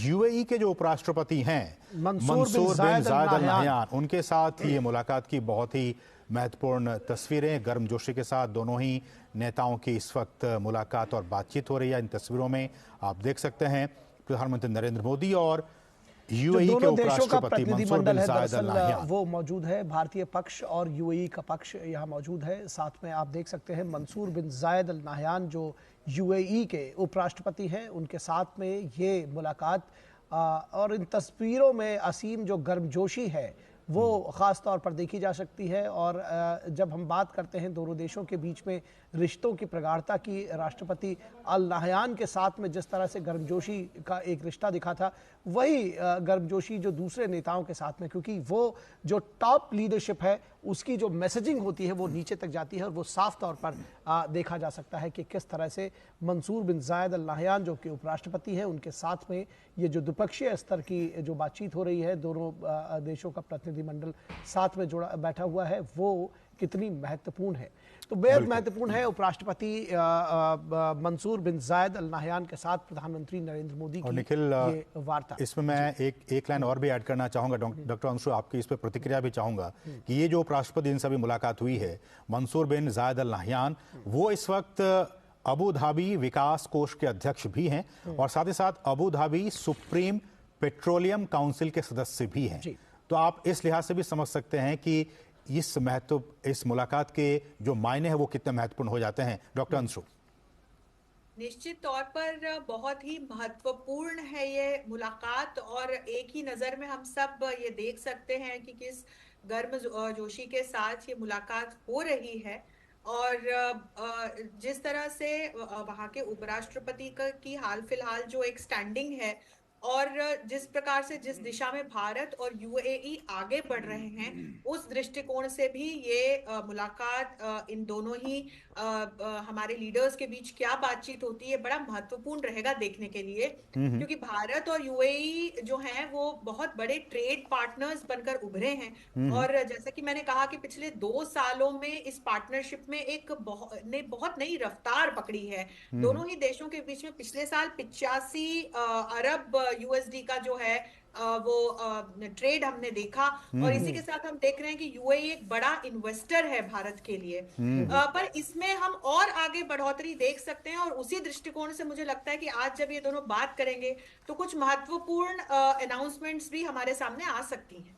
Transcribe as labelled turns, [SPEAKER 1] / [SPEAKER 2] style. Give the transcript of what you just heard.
[SPEAKER 1] UAE के जो उपराष्ट्रपति हैं मंसूर बिन जायद अल नहयान, उनके साथ ये मुलाकात की बहुत ही महत्वपूर्ण तस्वीरें, गर्मजोशी के साथ दोनों ही नेताओं की इस वक्त मुलाकात और बातचीत हो रही है। इन तस्वीरों में आप देख सकते हैं प्रधानमंत्री नरेंद्र मोदी और यूएई के उपराष्ट्रपति मंसूर बिन जायद अल नहयान
[SPEAKER 2] वो मौजूद है। भारतीय पक्ष और यूएई का पक्ष यहाँ मौजूद है। साथ में आप देख सकते हैं मंसूर बिन जायद अल नहयान जो यूएई के उपराष्ट्रपति हैं, उनके साथ में ये मुलाकात और इन तस्वीरों में असीम जो गर्मजोशी है वो ख़ास तौर पर देखी जा सकती है। और जब हम बात करते हैं दोनों देशों के बीच में रिश्तों की प्रगाढ़ता की, राष्ट्रपति अल नहयान के साथ में जिस तरह से गर्मजोशी का एक रिश्ता दिखा था, वही गर्मजोशी जो दूसरे नेताओं के साथ में, क्योंकि वो जो टॉप लीडरशिप है उसकी जो मैसेजिंग होती है वो नीचे तक जाती है और वो साफ तौर पर देखा जा सकता है कि किस तरह से मंसूर बिन जायद अल नहयान जो कि उपराष्ट्रपति हैं, उनके साथ में ये जो द्विपक्षीय स्तर की जो बातचीत हो रही है, दोनों देशों का प्रतिनिधिमंडल साथ में जुड़ा बैठा हुआ है, वो कितनी महत्वपूर्ण है। तो बेहद महत्वपूर्ण है उपराष्ट्रपति मंसूर बिन जायद अल नहयान के साथ प्रधानमंत्री नरेंद्र मोदी की ये वार्ता।
[SPEAKER 1] इसमें मैं एक लाइन और भी ऐड करना चाहूंगा डॉक्टर अंशु, आपकी इस पर प्रतिक्रिया भी चाहूंगा कि ये जो उपराष्ट्रपति इनसे भी मुलाकात हुई है मंसूर बिन जायद अल नहयान, वो इस वक्त अबू धाबी विकास कोष के अध्यक्ष भी हैं और साथ ही साथ Abu Dhabi supreme petroleum council के सदस्य भी हैं। तो आप इस लिहाज से भी समझ सकते हैं कि इस मुलाकात के जो मायने हैं वो कितने महत्वपूर्ण हो जाते हैं। डॉक्टर अंशु।
[SPEAKER 3] निश्चित तौर पर बहुत ही महत्वपूर्ण है ये मुलाकात और एक ही नजर में हम सब ये देख सकते हैं कि किस गर्म जोशी के साथ ये मुलाकात हो रही है और जिस तरह से वहाँ के उपराष्ट्रपति की हाल फिलहाल जो एक स्टैंडिंग है और जिस प्रकार से जिस दिशा में भारत और यूएई आगे बढ़ रहे हैं, उस दृष्टिकोण से भी ये मुलाकात इन दोनों ही हमारे लीडर्स के बीच क्या बातचीत होती है बड़ा महत्वपूर्ण रहेगा देखने के लिए, क्योंकि भारत और यूएई जो हैं वो बहुत बड़े ट्रेड पार्टनर्स बनकर उभरे हैं और जैसा कि मैंने कहा कि पिछले 2 सालों में इस पार्टनरशिप में एक बहुत नई रफ्तार पकड़ी है। दोनों ही देशों के बीच में पिछले साल 85 अरब यूएसडी का जो है वो ट्रेड हमने देखा और इसी के साथ हम देख रहे हैं कि यूएई एक बड़ा इन्वेस्टर है भारत के लिए। पर इसमें हम और आगे बढ़ोतरी देख सकते हैं और उसी दृष्टिकोण से मुझे लगता है कि आज जब ये दोनों बात करेंगे तो कुछ महत्वपूर्ण अनाउंसमेंट्स भी हमारे सामने आ सकती हैं।